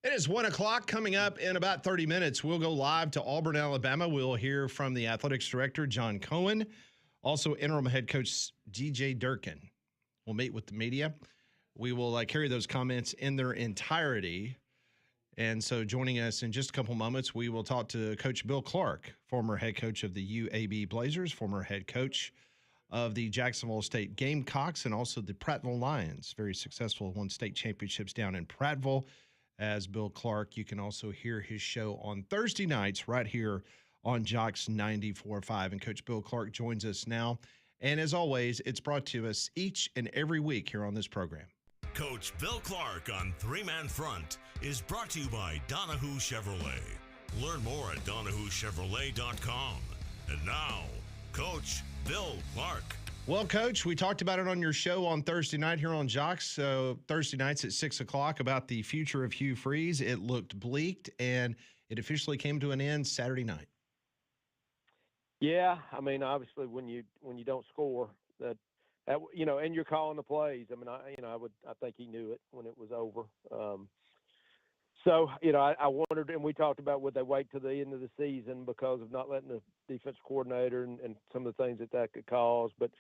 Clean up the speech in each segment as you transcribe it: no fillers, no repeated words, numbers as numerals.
It is 1 o'clock. Coming up in about 30 minutes, we'll go live to Auburn, Alabama. We'll hear from the athletics director, John Cohen, also interim head coach, DJ Durkin. We'll meet with the media. We will carry those comments in their entirety. And so joining us in just a couple moments, we will talk to Coach Bill Clark, former head coach of the UAB Blazers, former head coach of the Jacksonville State Gamecocks, and also the Prattville Lions. Very successful, won state championships down in Prattville. As Bill Clark, you can also hear his show on Thursday nights right here on Jocks 94.5. And Coach Bill Clark joins us now. And as always, it's brought to us each and every week here on this program. Coach Bill Clark on Three Man Front is brought to you by Donahue Chevrolet. Learn more at DonahueChevrolet.com. And now, Coach Bill Clark. Well, Coach, we talked about it on your show on Thursday night here on Jocks. So Thursday nights at 6 o'clock about the future of Hugh Freeze. It looked bleak, and it officially came to an end Saturday night. Yeah, I mean, obviously, when you don't score, that and you're calling the plays. I mean, I think he knew it when it was over. So, I wondered, and we talked about would they wait till the end of the season because of not letting the defense coordinator and some of the things that could cause. But,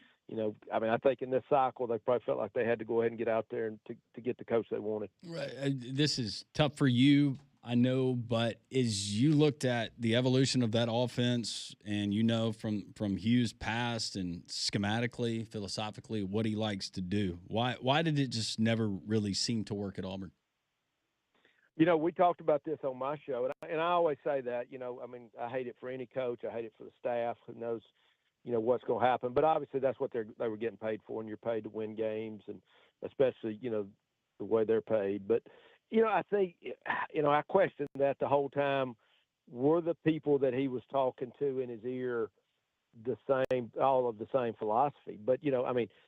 I think in this cycle, they probably felt like they had to go ahead and get out there and to get the coach they wanted. Right. This is tough for you, I know, but as you looked at the evolution of that offense and from Hugh's past and schematically, philosophically, what he likes to do, why did it just never really seem to work at Auburn? We talked about this on my show, and I always say that, I hate it for any coach. I hate it for the staff who knows, what's going to happen. But obviously that's what they were getting paid for, and you're paid to win games, and especially, the way they're paid. But, I think, I questioned that the whole time. Were the people that he was talking to in his ear all of the same philosophy? But,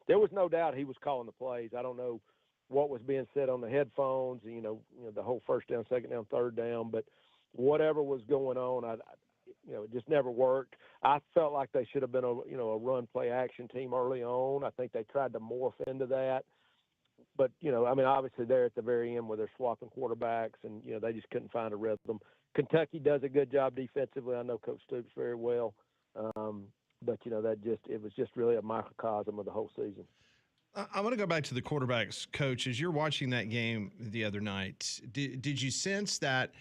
there was no doubt he was calling the plays. I don't know what was being said on the headphones, the whole first down, second down, third down, but whatever was going on, it just never worked. I felt like they should have been a run play action team early on. I think they tried to morph into that, but obviously they're at the very end where they're swapping quarterbacks and, they just couldn't find a rhythm. Kentucky does a good job defensively. I know Coach Stoops very well. But it was just really a microcosm of the whole season. I want to go back to the quarterbacks, Coach. As you're watching that game the other night, did you sense that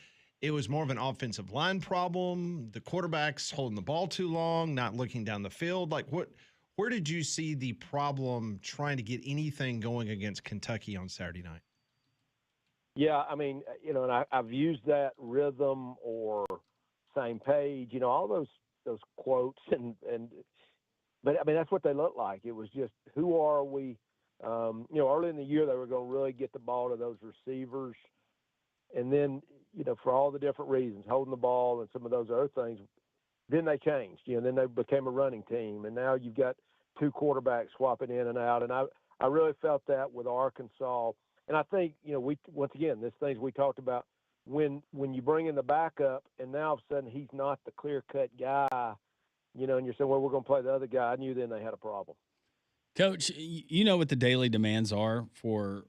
it was more of an offensive line problem, the quarterbacks holding the ball too long, not looking down the field? Where did you see the problem trying to get anything going against Kentucky on Saturday night? Yeah, and I've used that rhythm or same page, all those quotes but that's what they look like. It was just, who are we? Early in the year, they were going to really get the ball to those receivers. And then, for all the different reasons, holding the ball and some of those other things, then they changed. Then they became a running team. And now you've got two quarterbacks swapping in and out. And I really felt that with Arkansas. And I think, once again, this things we talked about, when you bring in the backup and now all of a sudden he's not the clear-cut guy, and you're saying, well, we're going to play the other guy. I knew then they had a problem. Coach, you know what the daily demands are for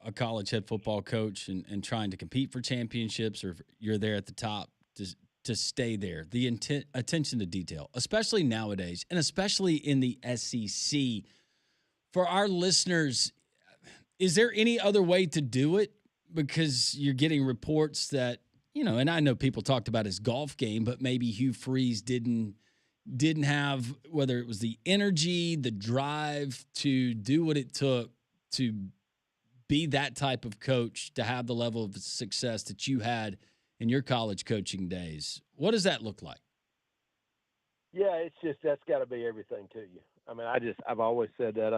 a college head football coach and trying to compete for championships, or if you're there at the top to stay there. The attention to detail, especially nowadays, and especially in the SEC. For our listeners, is there any other way to do it? Because you're getting reports that, and I know people talked about his golf game, but maybe Hugh Freeze didn't have, whether it was the energy, the drive to do what it took to be that type of coach, to have the level of success that you had in your college coaching days. What does that look like? Yeah, it's just, that's got to be everything to you. I've always said that.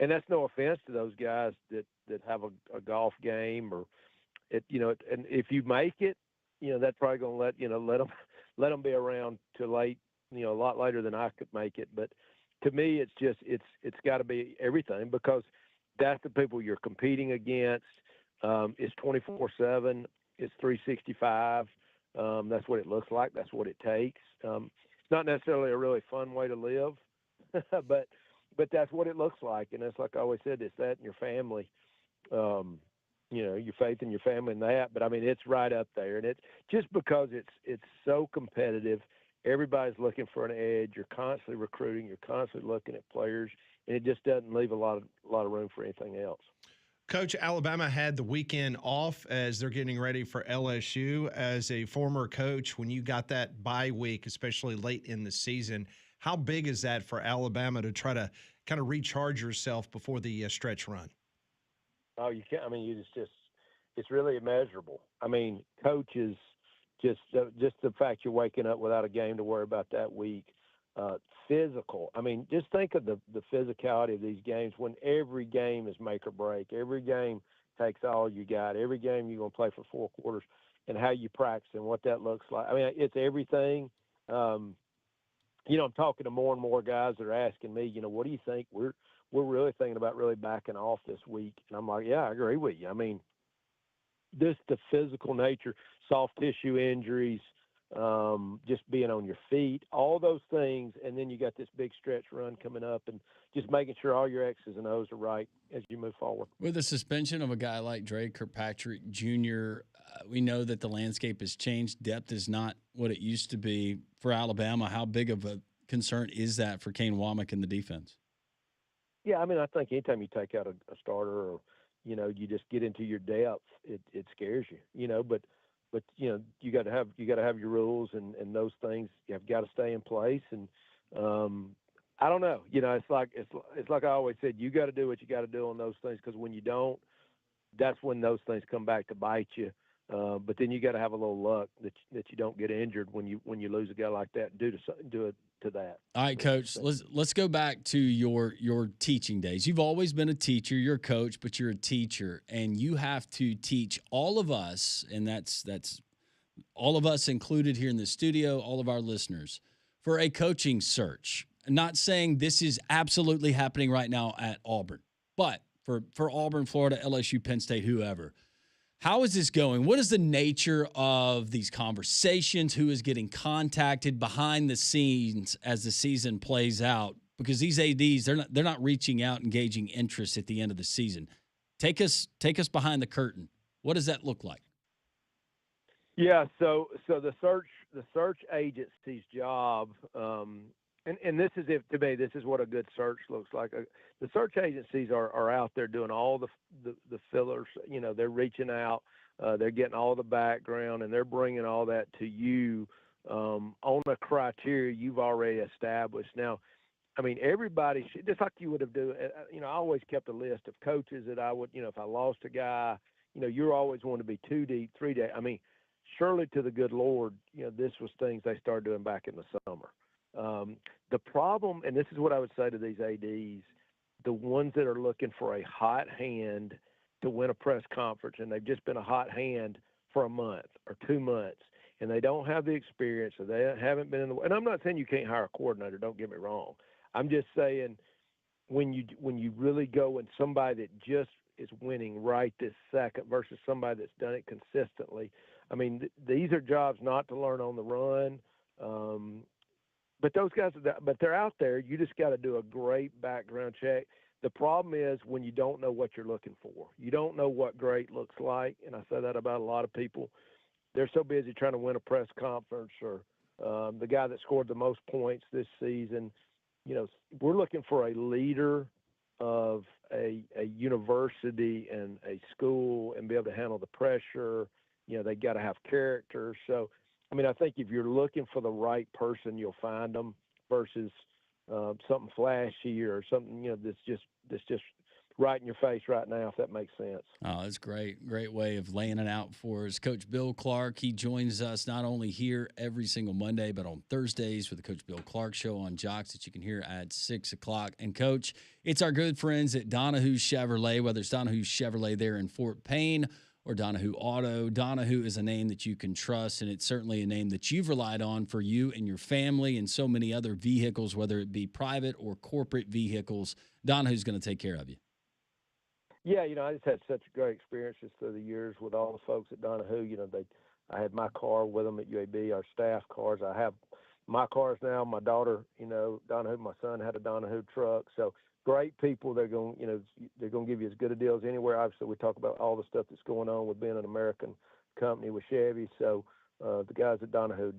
And that's no offense to those guys that have a golf game or and if you make it, that's probably going to let them be around till late, a lot later than I could make it. But to me, it's just, it's got to be everything, because that's the people you're competing against. It's 24/7. It's 365. That's what it looks like. That's what it takes. It's not necessarily a really fun way to live, but that's what it looks like. And it's like I always said, it's that in your family. your faith in your family and that. But I mean, it's right up there, and it's just because it's so competitive. Everybody's looking for an edge. You're constantly recruiting. You're constantly looking at players, and it just doesn't leave a lot of room for anything else. Coach, Alabama had the weekend off as they're getting ready for LSU. As a former coach, when you got that bye week, especially late in the season, how big is that for Alabama to try to kind of recharge yourself before the stretch run? Oh, you can't. I mean, it's really immeasurable. I mean, coaches just the fact you're waking up without a game to worry about that week. Physical. I mean, just think of the physicality of these games when every game is make or break. Every game takes all you got. Every game you're going to play for 4 quarters, and how you practice and what that looks like. I mean, it's everything. I'm talking to more and more guys that are asking me, what do you think? We're really thinking about really backing off this week. And I'm like, yeah, I agree with you. I mean, the physical nature, soft tissue injuries, just being on your feet, all those things. And then you got this big stretch run coming up, and just making sure all your X's and O's are right as you move forward. With the suspension of a guy like Dre Kirkpatrick Jr., we know that the landscape has changed. Depth is not what it used to be for Alabama. How big of a concern is that for Kane Womack and the defense? Yeah, I mean, I think anytime you take out a starter, or you just get into your depth, it scares you. But you got to have your rules, and those things you've got to stay in place. And I don't know, it's like I always said, you got to do what you got to do on those things, because when you don't, that's when those things come back to bite you. But then you got to have a little luck that you don't get injured when you lose a guy like that due to that. All right, Coach, let's go back to your teaching days. You've always been a teacher. You're a coach, but you're a teacher, and you have to teach all of us, and that's all of us included here in the studio, all of our listeners, for a coaching search. I'm not saying this is absolutely happening right now at Auburn, but for Auburn, Florida, LSU, Penn State, whoever. How is this going? What is the nature of these conversations? Who is getting contacted behind the scenes as the season plays out? Because these ADs, they're not reaching out, engaging interest at the end of the season. Take us behind the curtain. What does that look like? Yeah, so the search agency's job, and this is to me, this is what a good search looks like. The search agencies are out there doing all the fillers. They're reaching out, they're getting all the background, and they're bringing all that to you on a criteria you've already established. Now, I mean, everybody should, just like you would have done. I always kept a list of coaches that I would, if I lost a guy, you're always wanting to be 2 deep, 3 deep. I mean, surely to the good Lord, this was things they started doing back in the summer. The problem, and this is what I would say to these ADs, the ones that are looking for a hot hand to win a press conference, and they've just been a hot hand for a month or 2 months, and they don't have the experience, or they haven't been in the. And I'm not saying you can't hire a coordinator. Don't get me wrong. I'm just saying when you really go and somebody that just is winning right this second versus somebody that's done it consistently. I mean, these are jobs not to learn on the run. But those guys, but they're out there. You just got to do a great background check. The problem is when you don't know what you're looking for. You don't know what great looks like, and I say that about a lot of people. They're so busy trying to win a press conference, or the guy that scored the most points this season. We're looking for a leader of a university and a school, and be able to handle the pressure. They got to have character. So, I mean, I think if you're looking for the right person, you'll find them, versus something flashy or something, that's just right in your face right now, if that makes sense. Oh, that's great. Great way of laying it out for us. Coach Bill Clark, he joins us not only here every single Monday, but on Thursdays for the Coach Bill Clark Show on Jocks that you can hear at 6 o'clock. And, Coach, it's our good friends at Donahue Chevrolet, whether it's Donahue Chevrolet there in Fort Payne or Donahue Auto. Donahue is a name that you can trust, and it's certainly a name that you've relied on for you and your family and so many other vehicles, whether it be private or corporate vehicles. Donahue's going to take care of you. Yeah, I just had such great experiences through the years with all the folks at Donahue. I had my car with them at UAB, our staff cars. I have my cars now. My daughter, Donahue, my son had a Donahue truck. So great people. They're going, they're going to give you as good a deal as anywhere. Obviously, we talk about all the stuff that's going on with being an American company with Chevy. So the guys at Donahue,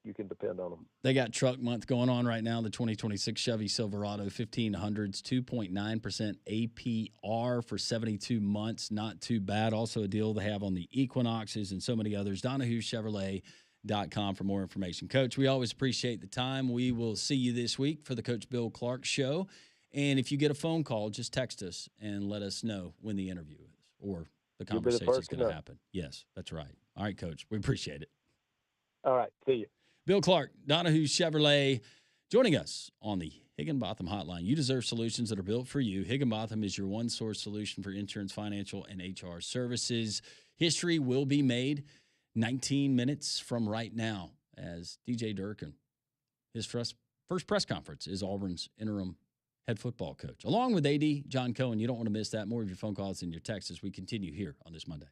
you can depend on them. They got truck month going on right now. The 2026 Chevy Silverado 1500s, 2.9% APR for 72 months. Not too bad. Also a deal they have on the Equinoxes and so many others. DonahueChevrolet.com for more information. Coach, we always appreciate the time. We will see you this week for the Coach Bill Clark Show. And if you get a phone call, just text us and let us know when the interview is or the conversation is going to happen. Yes, that's right. All right, Coach. We appreciate it. All right. See you. Bill Clark, Donahue Chevrolet, joining us on the Higginbotham Hotline. You deserve solutions that are built for you. Higginbotham is your one-source solution for insurance, financial, and HR services. History will be made 19 minutes from right now as DJ Durkin, his first press conference is Auburn's interim head football coach. Along with AD John Cohen, you don't want to miss that. More of your phone calls and your texts as we continue here on this Monday.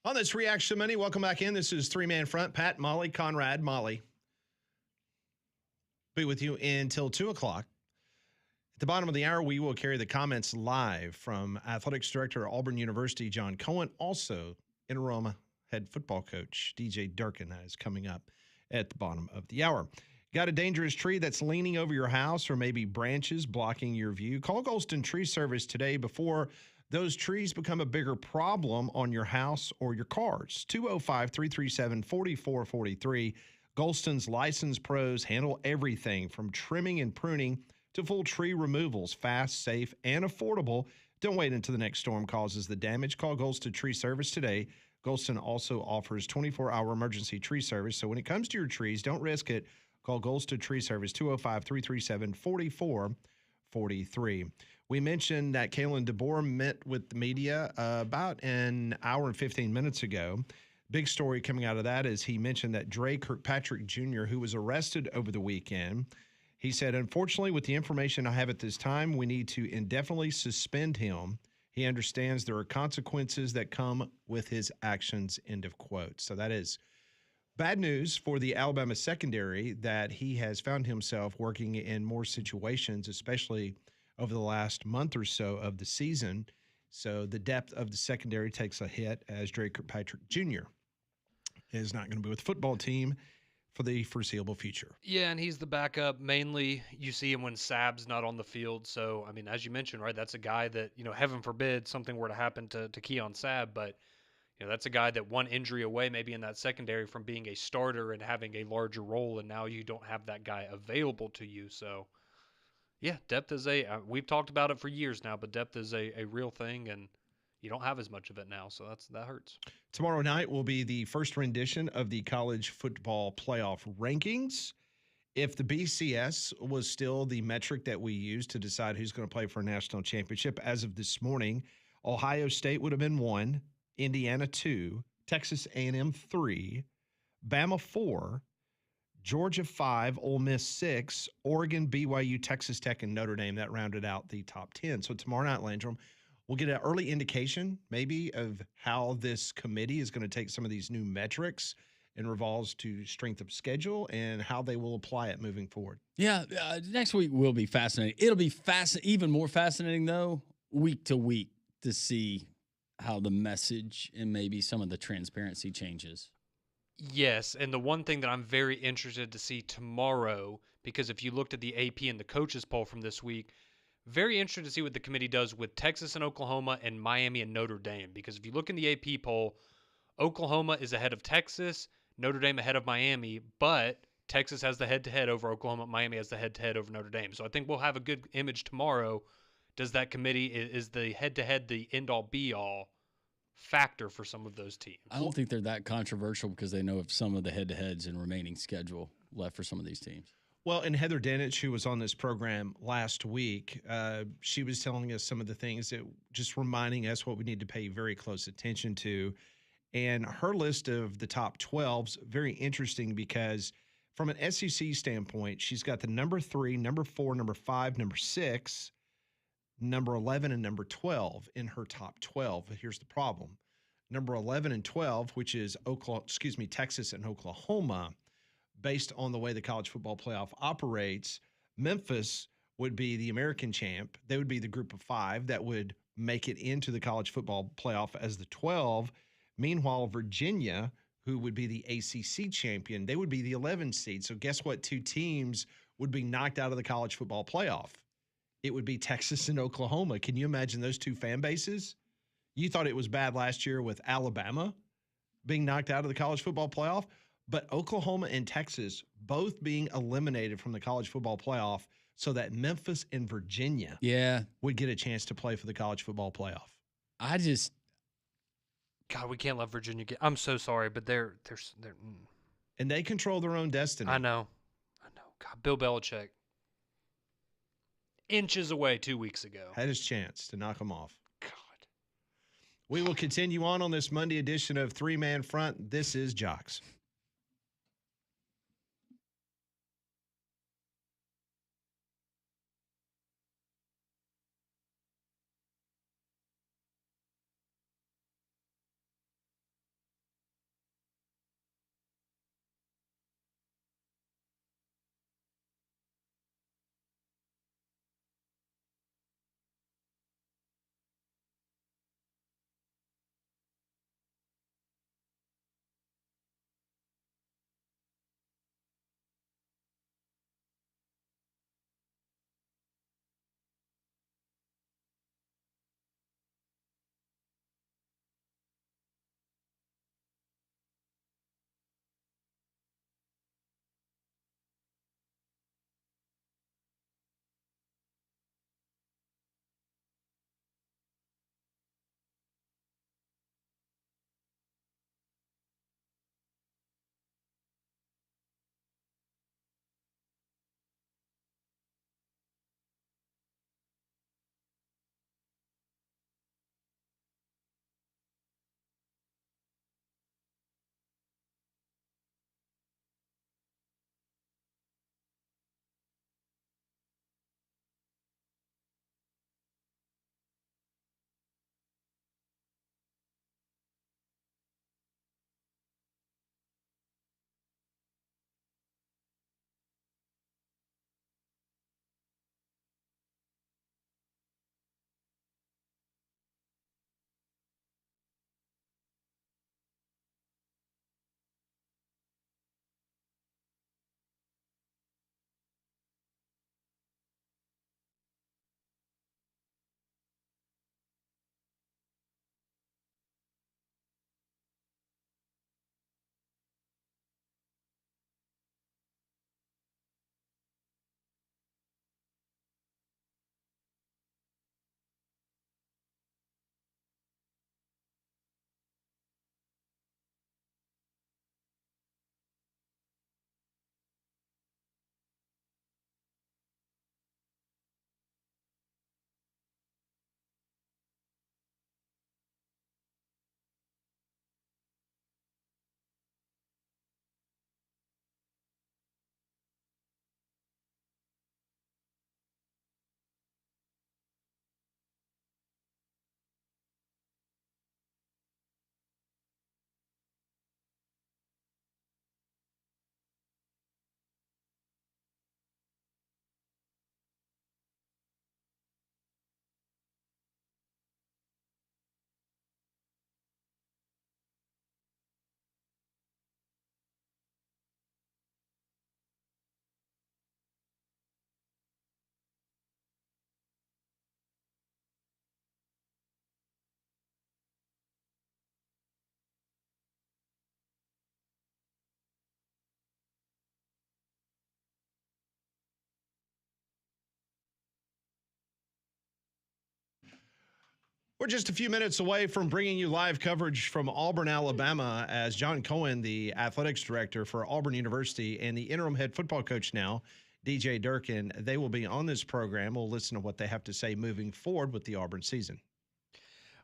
On this Reaction Money, welcome back in. This is Three-Man Front. Pat, Molly, Conrad, Molly. Be with you until 2 o'clock. At the bottom of the hour, we will carry the comments live from Athletics Director at Auburn University, John Cohen. Also, interim head football coach, DJ Durkin, that is coming up at the bottom of the hour. Got a dangerous tree that's leaning over your house or maybe branches blocking your view? Call Golston Tree Service today before those trees become a bigger problem on your house or your cars. 205-337-4443. Golston's licensed pros handle everything from trimming and pruning to full tree removals. Fast, safe, and affordable. Don't wait until the next storm causes the damage. Call Golston Tree Service today. Golston also offers 24-hour emergency tree service. So when it comes to your trees, don't risk it. Call Golston Tree Service, 205-337-4443. We mentioned that Kalen DeBoer met with the media about an hour and 15 minutes ago. Big story coming out of that is he mentioned that Dre Kirkpatrick Jr., who was arrested over the weekend, he said, unfortunately, with the information I have at this time, we need to indefinitely suspend him. He understands there are consequences that come with his actions, end of quote. So that is bad news for the Alabama secondary that he has found himself working in more situations, especially over the last month or so of the season. So the depth of the secondary takes a hit as Dre Kirkpatrick Jr. is not going to be with the football team for the foreseeable future. Yeah, and he's the backup. Mainly, you see him when Saab's not on the field. So, I mean, as you mentioned, right, that's a guy that, heaven forbid something were to happen to Keon Saab, but, that's a guy that one injury away maybe in that secondary from being a starter and having a larger role, and now you don't have that guy available to you. So, yeah, depth is we've talked about it for years now, but depth is a real thing, and you don't have as much of it now, so that hurts. Tomorrow night will be the first rendition of the college football playoff rankings. If the BCS was still the metric that we use to decide who's going to play for a national championship, as of this morning, Ohio State would have been 1, Indiana 2, Texas A&M 3, Bama 4, Georgia 5, Ole Miss 6, Oregon, BYU, Texas Tech, and Notre Dame. That rounded out the top 10. So tomorrow night, Landrum, we'll get an early indication maybe of how this committee is going to take some of these new metrics in revolves to strength of schedule and how they will apply it moving forward. Yeah, next week will be fascinating. It'll be even more fascinating, though, week to week to see how the message and maybe some of the transparency changes. Yes, and the one thing that I'm very interested to see tomorrow, because if you looked at the AP and the coaches poll from this week, very interested to see what the committee does with Texas and Oklahoma and Miami and Notre Dame. Because if you look in the AP poll, Oklahoma is ahead of Texas, Notre Dame ahead of Miami, but Texas has the head-to-head over Oklahoma, Miami has the head-to-head over Notre Dame. So I think we'll have a good image tomorrow. Does that committee, is the head-to-head the end-all be-all factor for some of those teams? I don't think they're that controversial because they know of some of the head-to-heads and remaining schedule left for some of these teams. Well, and Heather Dinich, who was on this program last week, she was telling us some of the things that just reminding us what we need to pay very close attention to. And her list of the top 12's very interesting because from an SEC standpoint, she's got the number 3, number 4, number 5, number 6, number 11, and number 12 in her top 12. But here's the problem. Number 11 and 12, which is Texas and Oklahoma, based on the way the college football playoff operates, Memphis would be the American champ. They would be the group of 5 that would make it into the college football playoff as the 12. Meanwhile, Virginia, who would be the ACC champion, they would be the 11 seed. So guess what? 2 teams would be knocked out of the college football playoff. It would be Texas and Oklahoma. Can you imagine those 2 fan bases? You thought it was bad last year with Alabama being knocked out of the college football playoff, but Oklahoma and Texas both being eliminated from the college football playoff so that Memphis and Virginia would get a chance to play for the college football playoff. God, we can't let Virginia get. I'm so sorry, but they're and they control their own destiny. I know. God, Bill Belichick, inches away 2 weeks ago, had his chance to knock them off. God. We will continue on this Monday edition of Three Man Front. This is Jocks. We're just a few minutes away from bringing you live coverage from Auburn, Alabama, as John Cohen, the athletics director for Auburn University, and the interim head football coach now, DJ Durkin, they will be on this program. We'll listen to what they have to say moving forward with the Auburn season.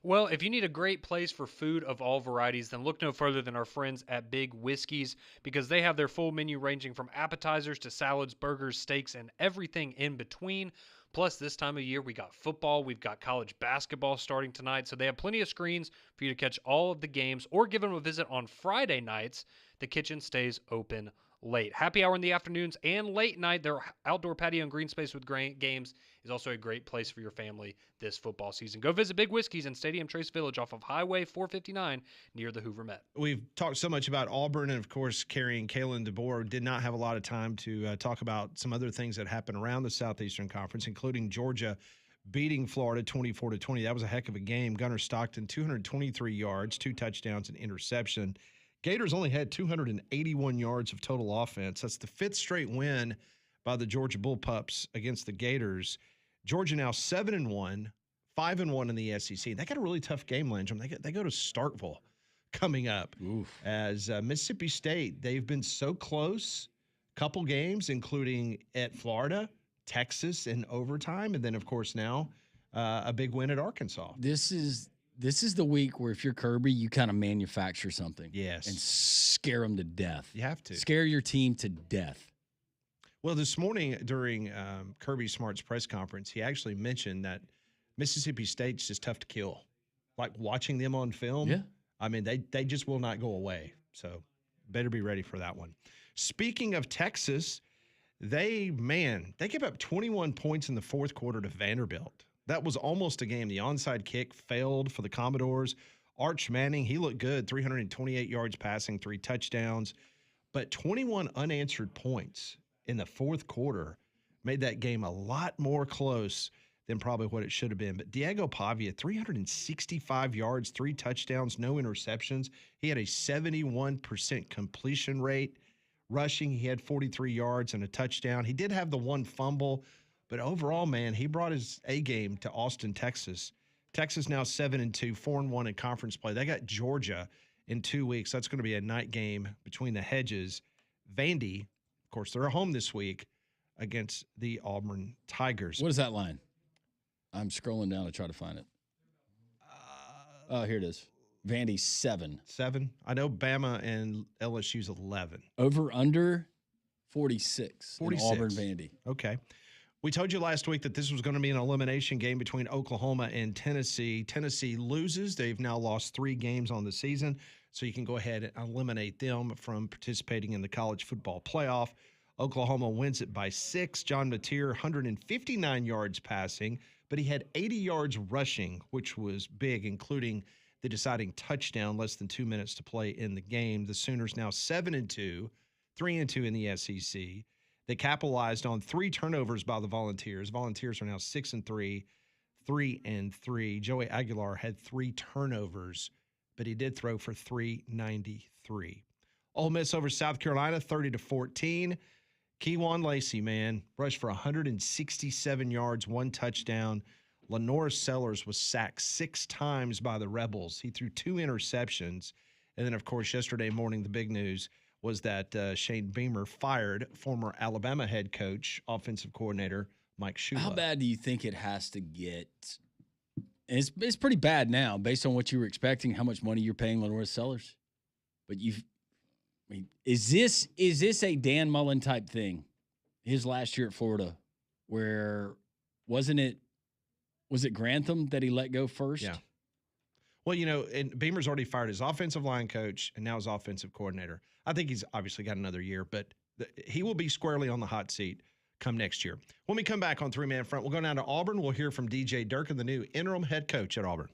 Well, if you need a great place for food of all varieties, then look no further than our friends at Big Whiskey's, because they have their full menu ranging from appetizers to salads, burgers, steaks, and everything in between. Plus, this time of year, we got football, we've got college basketball starting tonight, so they have plenty of screens for you to catch all of the games or give them a visit on Friday nights. The kitchen stays open late. Happy hour in the afternoons and late night. Their outdoor patio and green space with games is also a great place for your family this football season. Go visit Big Whiskey's in Stadium Trace Village off of Highway 459 near the Hoover Met. We've talked so much about Auburn, and of course, carrying Kalen DeBoer did not have a lot of time to talk about some other things that happened around the Southeastern Conference, including Georgia beating Florida 24-20. That was a heck of a game. Gunnar Stockton, 223 yards, 2 touchdowns, and interception. Gators only had 281 yards of total offense. That's the 5th straight win by the Georgia Bullpups against the Gators. Georgia now 7-1, 5-1 in the SEC. They got a really tough game, Landrum. They go to Starkville coming up. Oof. As Mississippi State. They've been so close, couple games, including at Florida, Texas in overtime, and then, of course, now a big win at Arkansas. This is the week where if you're Kirby, you kind of manufacture something. Yes. And scare them to death. You have to. Scare your team to death. Well, this morning during Kirby Smart's press conference, he actually mentioned that Mississippi State's just tough to kill. Like watching them on film, Yeah. I mean, they just will not go away. So better be ready for that one. Speaking of Texas, they gave up 21 points in the fourth quarter to Vanderbilt. That was almost a game. The onside kick failed for the Commodores. Arch Manning, he looked good, 328 yards passing, 3 touchdowns. But 21 unanswered points in the fourth quarter made that game a lot more close than probably what it should have been. But Diego Pavia, 365 yards, 3 touchdowns, no interceptions. He had a 71% completion rate. Rushing, he had 43 yards and a touchdown. He did have the 1 fumble, but overall, man, he brought his A game to Austin, Texas. Texas now 7-2, 4-1 in conference play. They got Georgia in 2 weeks. That's going to be a night game between the Hedges. Vandy, of course, they're at home this week against the Auburn Tigers. What is that line? I'm scrolling down to try to find it. Oh, here it is. Vandy's 7. 7? I know Bama and LSU's 11. Over under 46. 46. In Auburn Vandy. Okay. We told you last week that this was going to be an elimination game between Oklahoma and Tennessee. Tennessee loses. They've now lost 3 games on the season, so you can go ahead and eliminate them from participating in the college football playoff. Oklahoma wins it by 6. John Mateer, 159 yards passing, but he had 80 yards rushing, which was big, including the deciding touchdown less than 2 minutes to play in the game. The Sooners now 7-2, 3-2 in the SEC. They capitalized on 3 turnovers by the Volunteers. Volunteers are now 6-3, 3-3. Joey Aguilar had 3 turnovers, but he did throw for 393. Ole Miss over South Carolina, 30-14. Keywan Lacey, man, rushed for 167 yards, 1 touchdown. Lenore Sellers was sacked 6 times by the Rebels. He threw 2 interceptions. And then, of course, yesterday morning, the big news was that Shane Beamer fired former Alabama head coach, offensive coordinator Mike Shula. How bad do you think it has to get? It's pretty bad now, based on what you were expecting, how much money you're paying Lenore Sellers. But is this a Dan Mullen type thing? His last year at Florida, where was it Grantham that he let go first? Yeah. Well, and Beamer's already fired his offensive line coach and now his offensive coordinator. I think he's obviously got another year, but he will be squarely on the hot seat come next year. When we come back on 3-Man Front, we'll go down to Auburn. We'll hear from DJ Durkin, the new interim head coach at Auburn.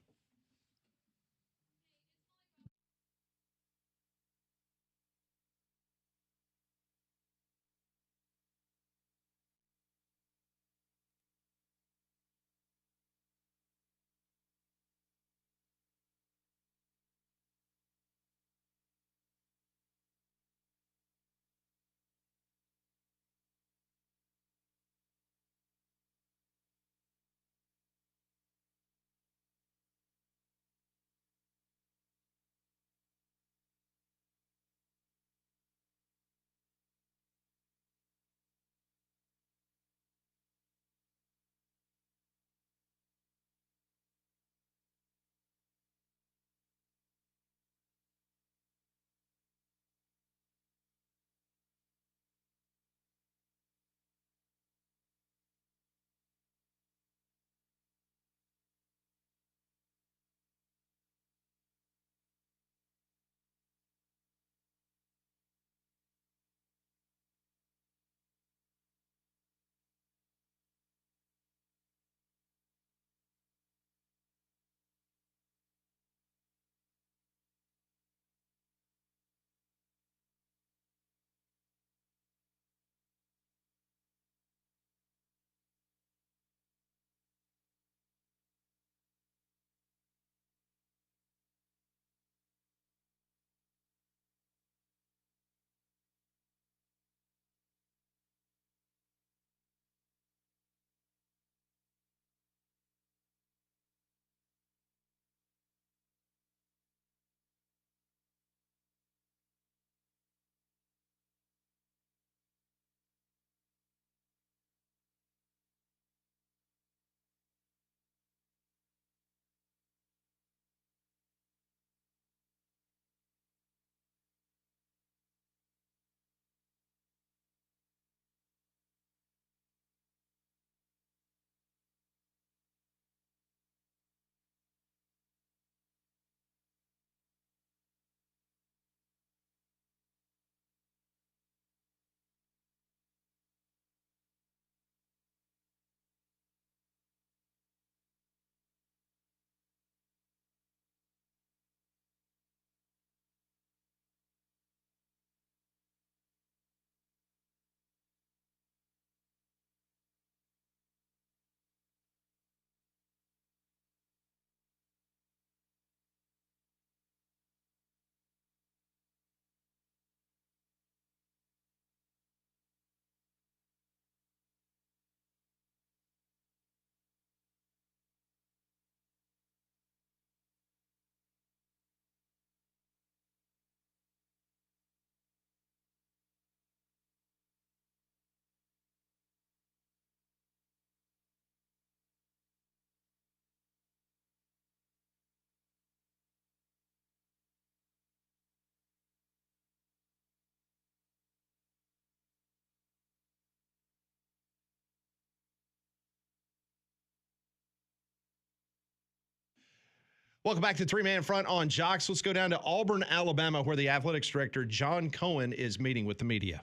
Welcome back to Three Man Front on Jocks. Let's go down to Auburn, Alabama, where the athletics director, John Cohen, is meeting with the media.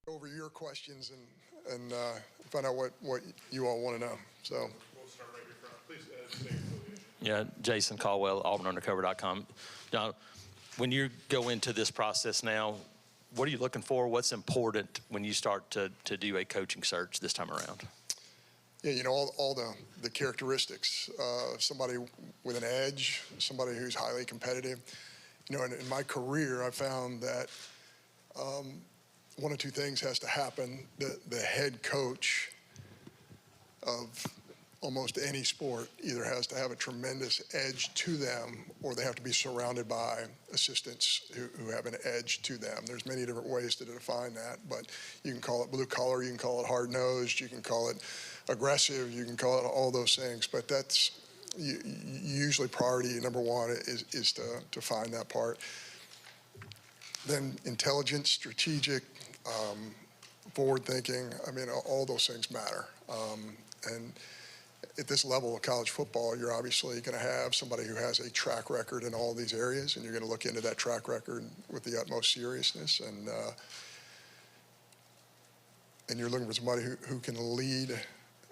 Over your questions and find out what you all want to know. So we'll start right here front. Please state your affiliation. Yeah, Jason Caldwell, AuburnUndercover.com. John, when you go into this process now, what are you looking for? What's important when you start to do a coaching search this time around? Yeah, you know, all the characteristics. Somebody with an edge, somebody who's highly competitive. You know, in my career, I found that one of two things has to happen. The head coach of almost any sport either has to have a tremendous edge to them, or they have to be surrounded by assistants who have an edge to them. There's many different ways to define that, but you can call it blue collar, you can call it hard nosed, you can call it aggressive, you can call it all those things, but that's usually priority number one is to find that part. Then intelligent, strategic, forward thinking, I mean, all those things matter. And at this level of college football, you're obviously going to have somebody who has a track record in all these areas, and you're going to look into that track record with the utmost seriousness. And you're looking for somebody who can lead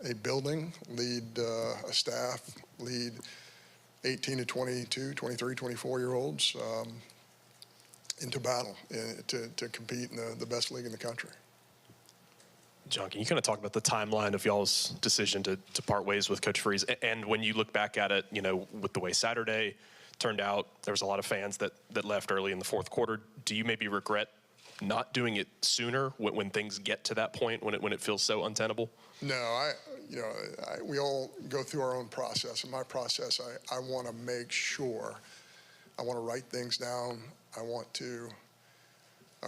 a building, lead a staff, lead 18 to 22, 23, 24-year-olds into battle to compete in the best league in the country. John, can you kind of talk about the timeline of y'all's decision to part ways with Coach Freeze? And when you look back at it, you know, with the way Saturday turned out, there was a lot of fans that left early in the fourth quarter. Do you maybe regret not doing it sooner when things get to that point, when it feels so untenable? No, we all go through our own process. In my process, I want to make sure, I want to write things down. I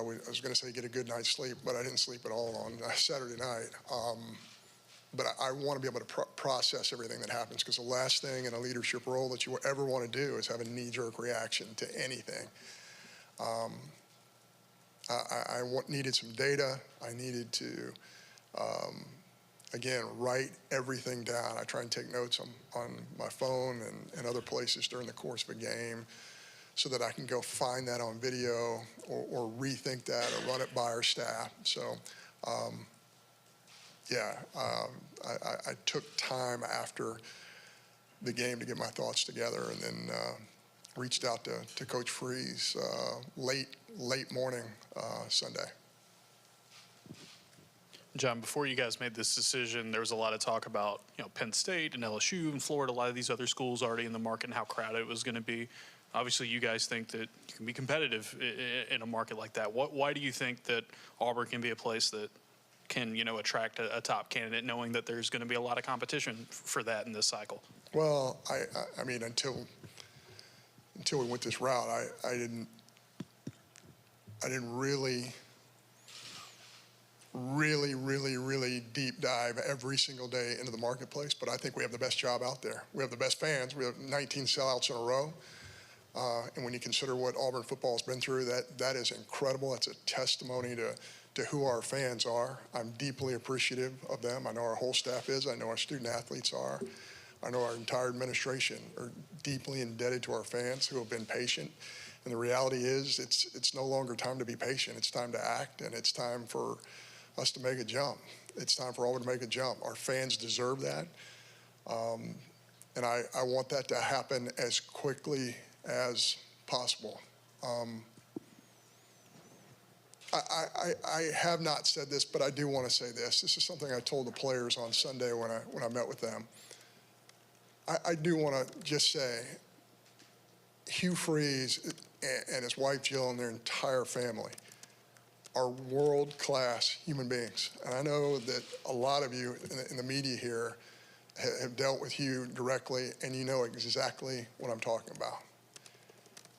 was going to say get a good night's sleep, but I didn't sleep at all on Saturday night. But I want to be able to process everything that happens, because the last thing in a leadership role that you ever want to do is have a knee-jerk reaction to anything. I needed some data. I needed to, again, write everything down. I try and take notes on my phone and other places during the course of a game, so that I can go find that on video or rethink that or run it by our staff. So, I took time after the game to get my thoughts together, and then reached out to Coach Freeze late morning Sunday. John, before you guys made this decision, there was a lot of talk about, Penn State and LSU and Florida, a lot of these other schools already in the market, and how crowded it was going to be. Obviously, you guys think that you can be competitive in a market like that. Why do you think that Auburn can be a place that can, attract a top candidate, knowing that there's going to be a lot of competition for that in this cycle? Well, I mean, until we went this route, I didn't really deep dive every single day into the marketplace. But I think we have the best job out there. We have the best fans. We have 19 sellouts in a row. And when you consider what Auburn football has been through, that is incredible. That's a testimony to who our fans are. I'm deeply appreciative of them. I know our whole staff is. I know our student athletes are. I know our entire administration are deeply indebted to our fans who have been patient. And the reality is it's no longer time to be patient. It's time to act, and it's time for us to make a jump. It's time for Auburn to make a jump. Our fans deserve that. And I want that to happen as quickly as possible. I have not said this, but I do want to say this. This is something I told the players on Sunday when I met with them. I do want to just say, Hugh Freeze and his wife Jill and their entire family are world-class human beings. And I know that a lot of you in the media here have dealt with Hugh directly, and you know exactly what I'm talking about.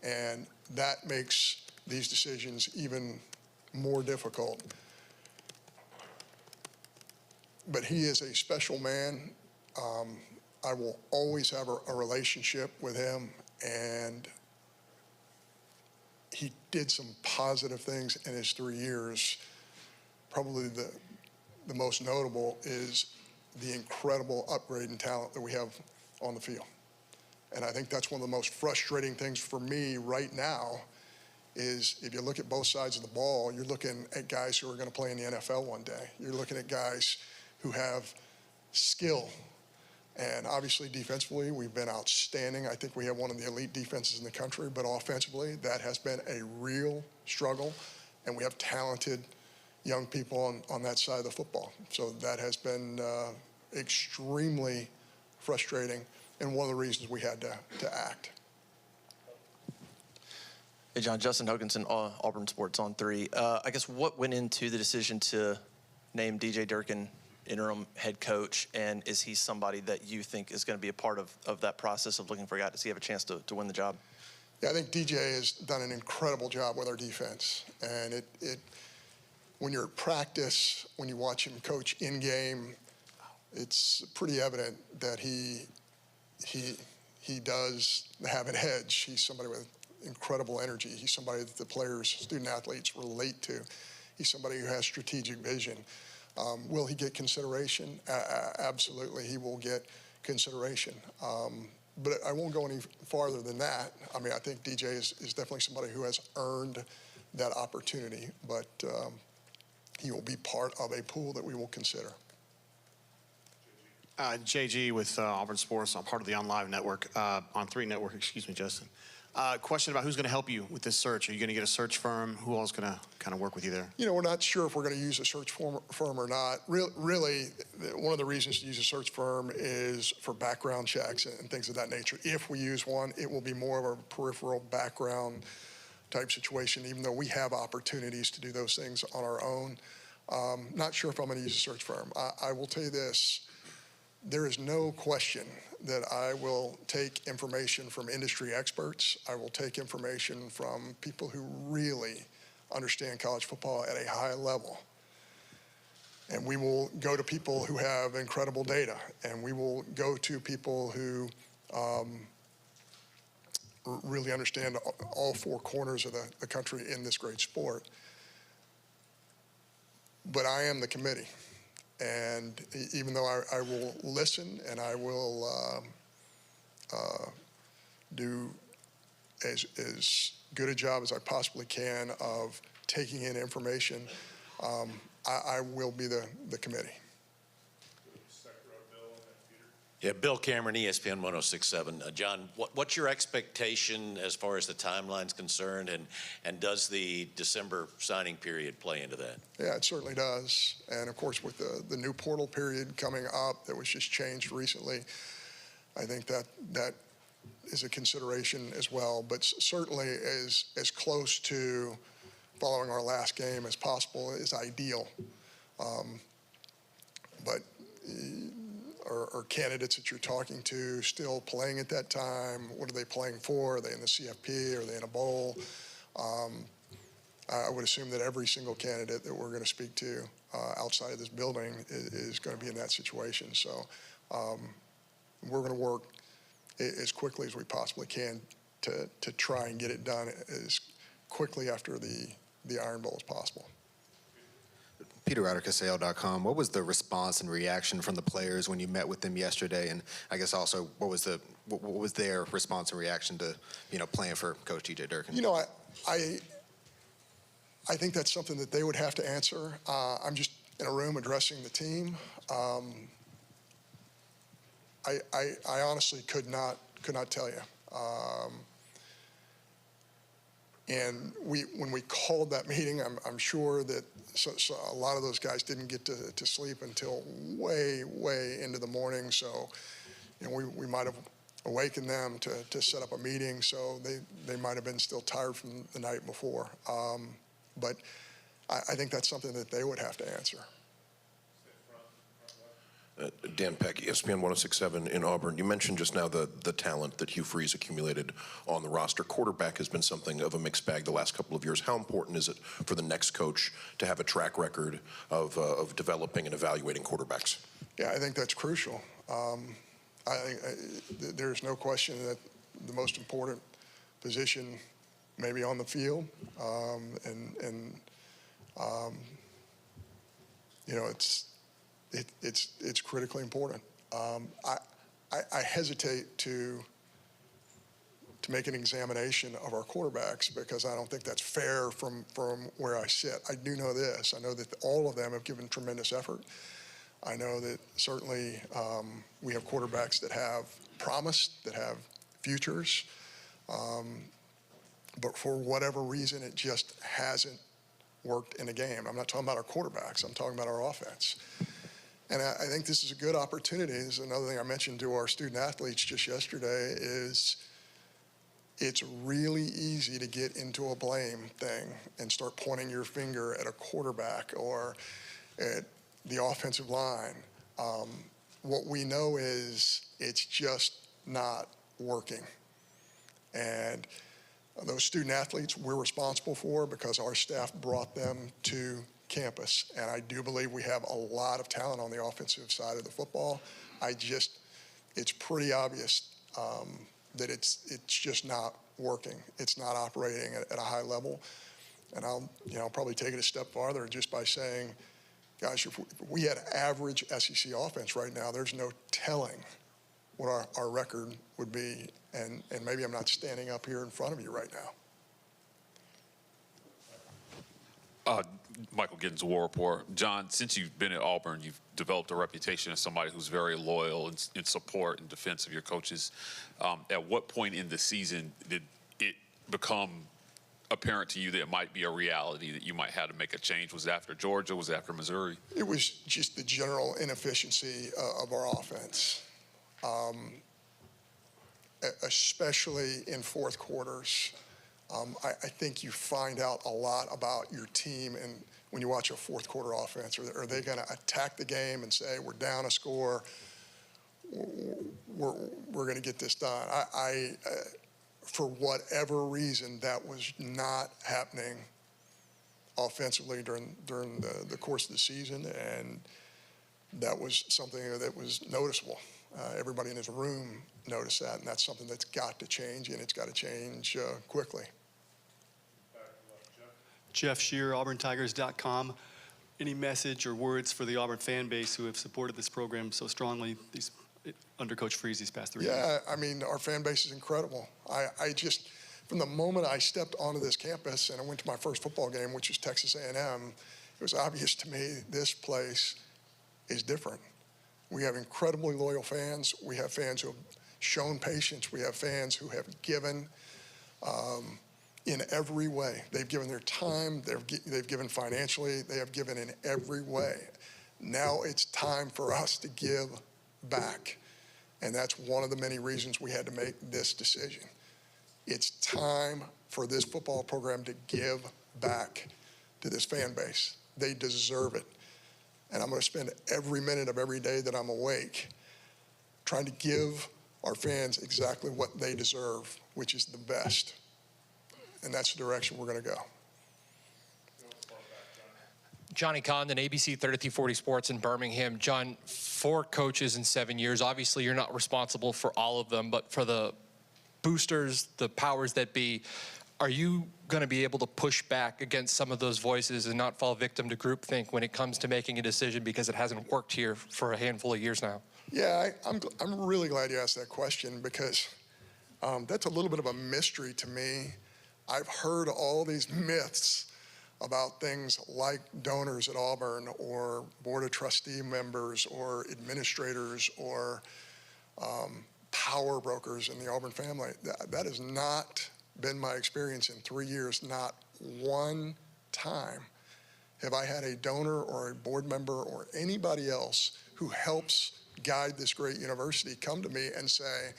And that makes these decisions even more difficult. But he is a special man. I will always have a relationship with him, and he did some positive things in his 3 years. Probably the most notable is the incredible upgrade in talent that we have on the field. And I think that's one of the most frustrating things for me right now is if you look at both sides of the ball, you're looking at guys who are going to play in the NFL one day. You're looking at guys who have skill. And obviously defensively, we've been outstanding. I think we have one of the elite defenses in the country, but offensively, that has been a real struggle. And we have talented young people on that side of the football. So that has been extremely frustrating and one of the reasons we had to act. Hey, John, Justin Hoganson, Auburn Sports on 3. I guess what went into the decision to name DJ Durkin interim head coach, and is he somebody that you think is going to be a part of that process of looking for a guy? Does he have a chance to win the job? Yeah, I think DJ has done an incredible job with our defense. And when you're at practice, when you watch him coach in-game, it's pretty evident that he does have an edge. He's somebody with incredible energy. He's somebody that the players, student athletes relate to. He's somebody who has strategic vision. Will he get consideration? Absolutely, he will get consideration. But I won't go any farther than that. I mean, I think DJ is definitely somebody who has earned that opportunity, but he will be part of a pool that we will consider. JG with Auburn Sports. I'm part of the On Live network, on 3 network, excuse me, Justin. Question about who's going to help you with this search. Are you going to get a search firm? Who else is going to kind of work with you there? You know, we're not sure if we're going to use a search firm or not. Really, one of the reasons to use a search firm is for background checks and things of that nature. If we use one, it will be more of a peripheral background type situation, even though we have opportunities to do those things on our own. Not sure if I'm going to use a search firm. I will tell you this. There is no question that I will take information from industry experts. I will take information from people who really understand college football at a high level. And we will go to people who have incredible data. And we will go to people who really understand all 4 corners of the country in this great sport. But I am the committee. And even though I will listen and I will do as good a job as I possibly can of taking in information, I will be the committee. Yeah, Bill Cameron, ESPN 106.7. John, what's your expectation as far as the timeline's concerned, and does the December signing period play into that? Yeah, it certainly does. And of course, with the new portal period coming up that was just changed recently, I think that is a consideration as well. But certainly as close to following our last game as possible is ideal. But are candidates that you're talking to still playing at that time? What are they playing for? Are they in the CFP? Are they in a bowl? I would assume that every single candidate that we're going to speak to outside of this building is going to be in that situation. So we're going to work as quickly as we possibly can to try and get it done as quickly after the Iron Bowl as possible. Peter Ryder, Casale.com. What was the response and reaction from the players when you met with them yesterday? And I guess also, what was their response and reaction to, playing for Coach DJ Durkin? You know, I think that's something that they would have to answer. I'm just in a room addressing the team. I honestly could not tell you. And when we called that meeting, I'm sure that so a lot of those guys didn't get to sleep until way into the morning. So, we might have awakened them to set up a meeting. So they might have been still tired from the night before. But I think that's something that they would have to answer. Dan Peck, ESPN 106.7 in Auburn. You mentioned just now the talent that Hugh Freeze accumulated on the roster. Quarterback has been something of a mixed bag the last couple of years. How important is it for the next coach to have a track record of developing and evaluating quarterbacks? Yeah, I think that's crucial. There's no question that the most important position maybe on the field, it's critically important. I hesitate to to make an examination of our quarterbacks, because I don't think that's fair from where I sit. I do know this. I know that all of them have given tremendous effort. I know that certainly we have quarterbacks that have promise, that have futures, but for whatever reason, it just hasn't worked in a game. I'm not talking about our quarterbacks. I'm talking about our offense. And I think this is a good opportunity. This is another thing I mentioned to our student athletes just yesterday is it's really easy to get into a blame thing and start pointing your finger at a quarterback or at the offensive line. What we know is it's just not working. And those student athletes we're responsible for because our staff brought them to campus. And I do believe we have a lot of talent on the offensive side of the football. It's pretty obvious that it's just not working. It's not operating at a high level. And I'll probably take it a step farther just by saying, gosh, if we had average SEC offense right now, there's no telling what our record would be. And maybe I'm not standing up here in front of you right now. Michael Giddens, War Report. John, since you've been at Auburn, you've developed a reputation as somebody who's very loyal in support and defense of your coaches. At what point in the season did it become apparent to you that it might be a reality that you might have to make a change? Was it after Georgia? Was it after Missouri? It was just the general inefficiency of our offense, especially in fourth quarters. I think you find out a lot about your team and when you watch a fourth quarter offense. Are they going to attack the game and say, we're down a score, we're going to get this done? For whatever reason, that was not happening offensively during the course of the season, and that was something that was noticeable. Everybody in this room noticed that, and that's something that's got to change, and it's got to change quickly. Jeff Shear, AuburnTigers.com. Any message or words for the Auburn fan base who have supported this program so strongly under Coach Freeze these past 3 years? Yeah, I mean, our fan base is incredible. I just, from the moment I stepped onto this campus and I went to my first football game, which was Texas A&M, it was obvious to me this place is different. We have incredibly loyal fans. We have fans who have shown patience. We have fans who have given in every way. They've given their time. They've given financially. They have given in every way. Now it's time for us to give back. And that's one of the many reasons we had to make this decision. It's time for this football program to give back to this fan base. They deserve it. And I'm going to spend every minute of every day that I'm awake trying to give our fans exactly what they deserve, which is the best. And that's the direction we're going to go. Johnny Condon, ABC 3340 Sports in Birmingham. John, 4 coaches in 7 years. Obviously, you're not responsible for all of them, but for the boosters, the powers that be, are you going to be able to push back against some of those voices and not fall victim to groupthink when it comes to making a decision because it hasn't worked here for a handful of years now? Yeah, I'm really glad you asked that question because that's a little bit of a mystery to me. I've heard all these myths about things like donors at Auburn or board of trustee members or administrators or power brokers in the Auburn family. That has not been my experience in 3 years. Not one time have I had a donor or a board member or anybody else who helps guide this great university come to me and say,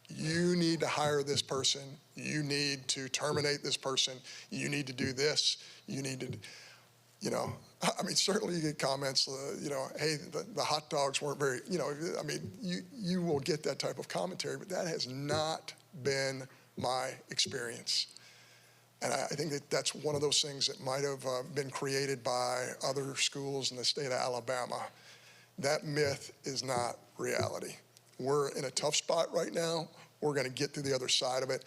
you need to hire this person, you need to terminate this person, you need to do this, you need to, I mean, certainly you get comments, hey, the hot dogs weren't very, I mean, you will get that type of commentary, but that has not been my experience. And I think that that's one of those things that might have been created by other schools in the state of Alabama. That myth is not reality. We're in a tough spot right now. We're going to get to the other side of it.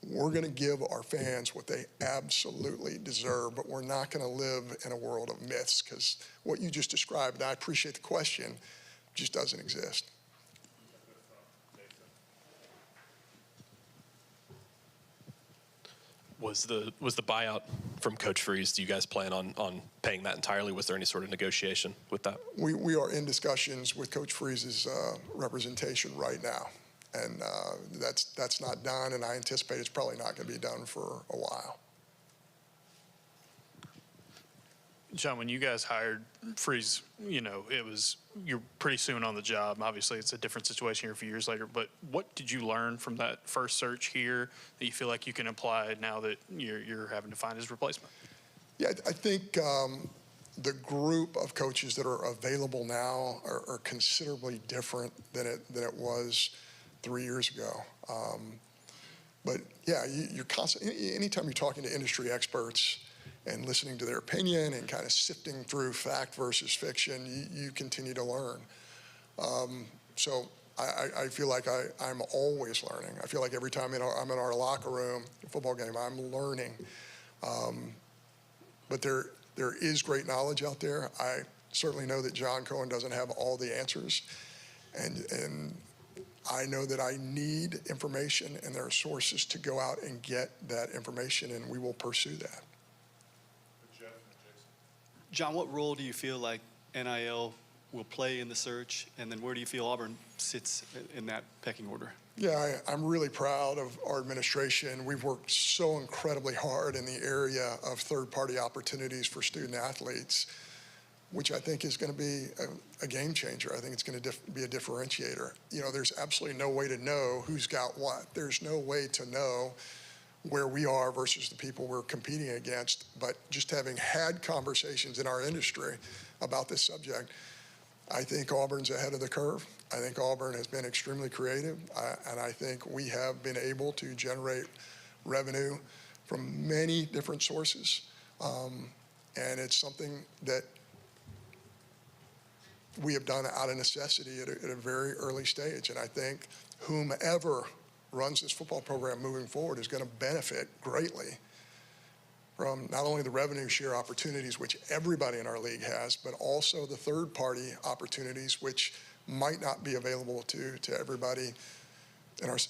We're going to give our fans what they absolutely deserve, but we're not going to live in a world of myths because what you just described, and I appreciate the question, just doesn't exist. Was the buyout from Coach Freeze? Do you guys plan on paying that entirely? Was there any sort of negotiation with that? We are in discussions with Coach Freeze's representation right now, and that's not done, and I anticipate it's probably not going to be done for a while. John, when you guys hired Freeze, you're pretty soon on the job. Obviously, it's a different situation here a few years later. But what did you learn from that first search here that you feel like you can apply now that you're having to find his replacement? Yeah, I think the group of coaches that are available now are considerably different than it was 3 years ago. But yeah, you're constantly, anytime you're talking to industry experts and listening to their opinion and kind of sifting through fact versus fiction, you continue to learn. So I feel like I'm always learning. I feel like every time I'm in our locker room, football game, I'm learning. But there is great knowledge out there. I certainly know that John Cohen doesn't have all the answers. And I know that I need information, and there are sources to go out and get that information, and we will pursue that. John, what role do you feel like NIL will play in the search? And then where do you feel Auburn sits in that pecking order? Yeah, I'm really proud of our administration. We've worked so incredibly hard in the area of third-party opportunities for student athletes, which I think is going to be a game changer. I think it's going to be a differentiator. There's absolutely no way to know who's got what. There's no way to know where we are versus the people we're competing against. But just having had conversations in our industry about this subject, I think Auburn's ahead of the curve. I think Auburn has been extremely creative, and I think we have been able to generate revenue from many different sources. And it's something that we have done out of necessity at a very early stage. And I think whomever runs this football program moving forward is going to benefit greatly from not only the revenue share opportunities, which everybody in our league has, but also the third-party opportunities, which might not be available to everybody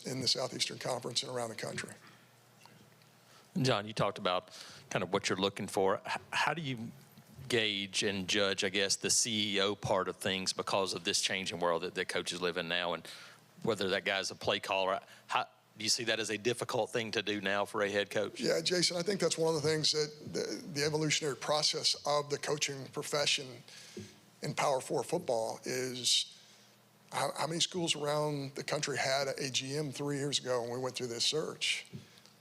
in the Southeastern Conference and around the country. John, you talked about kind of what you're looking for. How do you gauge and judge, I guess, the CEO part of things because of this changing world that coaches live in now, and whether that guy's a play caller? How do you see that as a difficult thing to do now for a head coach? Yeah, Jason, I think that's one of the things that the evolutionary process of the coaching profession in Power 4 football is how many schools around the country had a GM 3 years ago when we went through this search.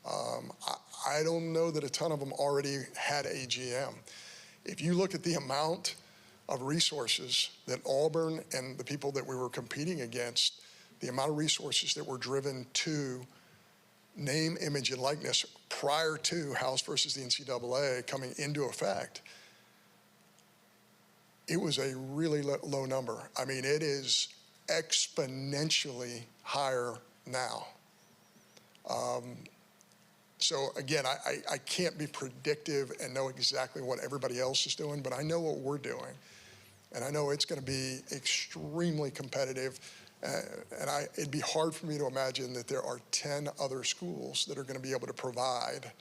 I don't know that a ton of them already had a GM. If you look at the amount of resources that Auburn and the people that we were competing against, the amount of resources that were driven to name, image, and likeness prior to House versus the NCAA coming into effect, it was a really low number. I mean, it is exponentially higher now. So again, I can't be predictive and know exactly what everybody else is doing, but I know what we're doing. And I know it's going to be extremely competitive. And it'd be hard for me to imagine that there are 10 other schools that are going to be able to provide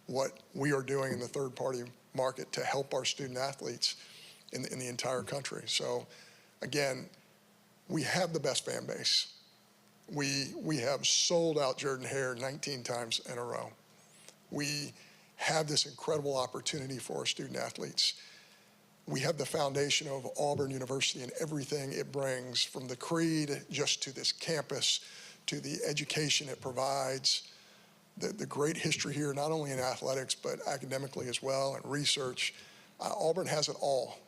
what we are doing in the third-party market to help our student athletes in the entire country. So again, we have the best fan base. We have sold out Jordan Hare 19 times in a row. We have this incredible opportunity for our student athletes. We have the foundation of Auburn University and everything it brings, from the creed just to this campus, to the education it provides, the great history here, not only in athletics, but academically as well, and research. Auburn has it all.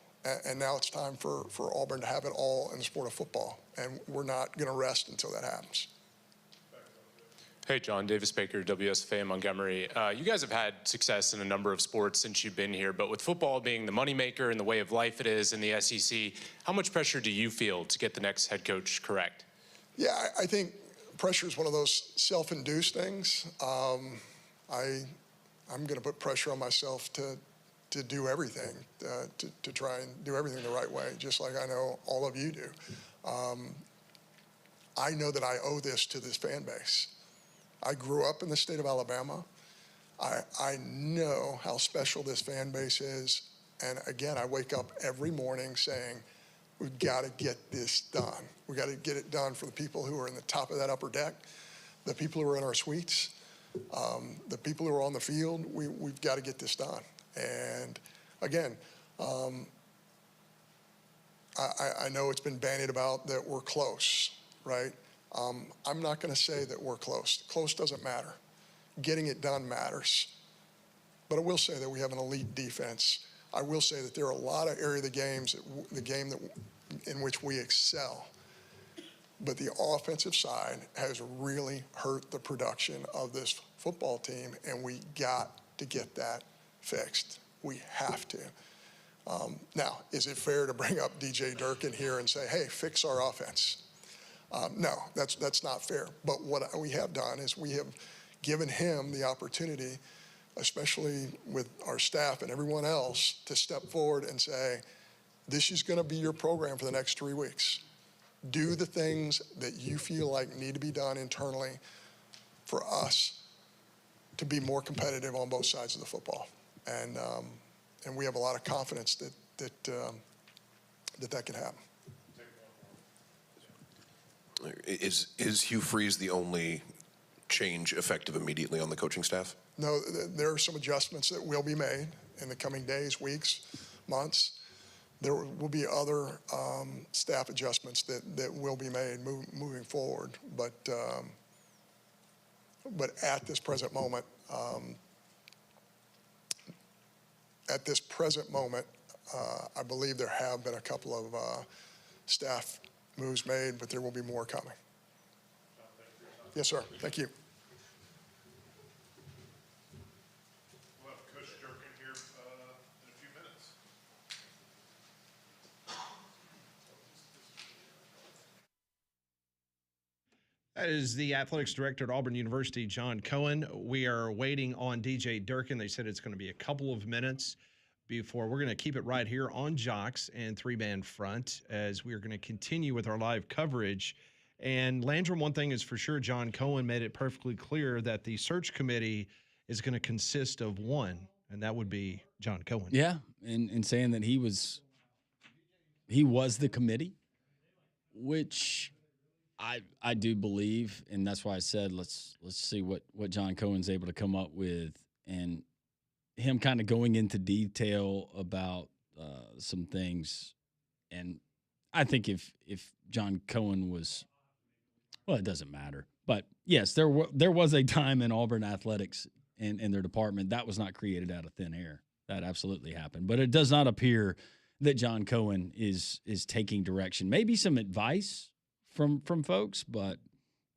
And now it's time for Auburn to have it all in the sport of football. And we're not going to rest until that happens. Hey, John. Davis Baker, WSFA Montgomery. You guys have had success in a number of sports since you've been here, but with football being the moneymaker and the way of life it is in the SEC, how much pressure do you feel to get the next head coach correct? Yeah, I think pressure is one of those self-induced things. I'm going to put pressure on myself to do everything, to try and do everything the right way, just like I know all of you do. I know that I owe this to this fan base. I grew up in the state of Alabama. I know how special this fan base is. And again, I wake up every morning saying, we've got to get this done. We've got to get it done for the people who are in the top of that upper deck, the people who are in our suites, the people who are on the field. We've got to get this done. And again, I know it's been bandied about that we're close, right? I'm not going to say that we're close. Close doesn't matter. Getting it done matters. But I will say that we have an elite defense. I will say that there are a lot of areas of the game in which we excel. But the offensive side has really hurt the production of this football team, and we got to get that fixed. We have to. Now, is it fair to bring up DJ Durkin here and say, hey, fix our offense? No, that's not fair. But what we have done is we have given him the opportunity, especially with our staff and everyone else, to step forward and say, this is going to be your program for the next 3 weeks. Do the things that you feel like need to be done internally for us to be more competitive on both sides of the football. And we have a lot of confidence that can happen. Is Hugh Freeze the only change effective immediately on the coaching staff? No, there are some adjustments that will be made in the coming days, weeks, months. There will be other staff adjustments that will be made moving forward. But at this present moment, I believe there have been a couple of staff moves made, but there will be more coming. Yes, sir. Thank you. We'll have Coach Durkin here in a few minutes. That is the athletics director at Auburn University, John Cohen. We are waiting on DJ Durkin. They said it's going to be a couple of minutes before. We're going to keep it right here on Jocks and three-man front as we are going to continue with our live coverage. And Landrum, one thing is for sure, John Cohen made it perfectly clear that the search committee is going to consist of one, and that would be John Cohen. Yeah, and saying that he was the committee, which I do believe, and that's why I said let's see what John Cohen's able to come up with, and him kind of going into detail about some things. And I think if John Cohen was, well, it doesn't matter. But yes, there was a time in Auburn athletics and their department that was not created out of thin air. That absolutely happened. But it does not appear that John Cohen is taking direction. Maybe some advice from folks, but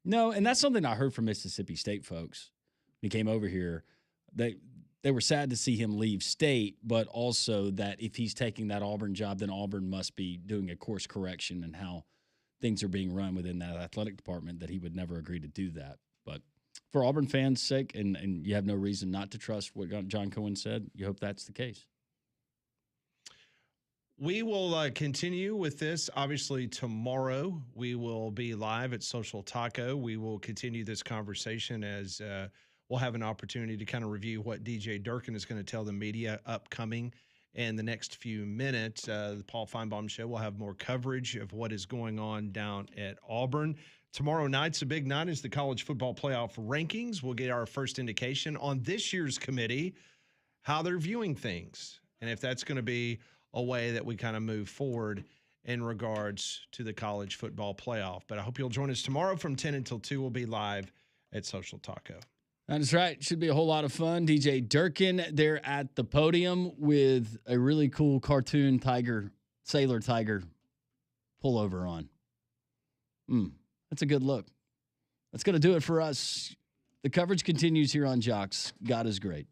no. And that's something I heard from Mississippi State folks. When he came over here, they were sad to see him leave state, but also that if he's taking that Auburn job, then Auburn must be doing a course correction in how things are being run within that athletic department, that he would never agree to do that. But for Auburn fans' sake, and you have no reason not to trust what John Cohen said, you hope that's the case. We will continue with this. Obviously, tomorrow we will be live at Social Taco. We will continue this conversation as we'll have an opportunity to kind of review what DJ Durkin is going to tell the media upcoming in the next few minutes. The Paul Feinbaum Show will have more coverage of what is going on down at Auburn. Tomorrow night's a big night is the college football playoff rankings. We'll get our first indication on this year's committee, how they're viewing things, and if that's going to be a way that we kind of move forward in regards to the college football playoff. But I hope you'll join us tomorrow from 10 until 2. We'll be live at Social Taco. That's right. Should be a whole lot of fun. DJ Durkin there at the podium with a really cool cartoon sailor tiger pullover on. That's a good look. That's going to do it for us. The coverage continues here on Jocks. God is great.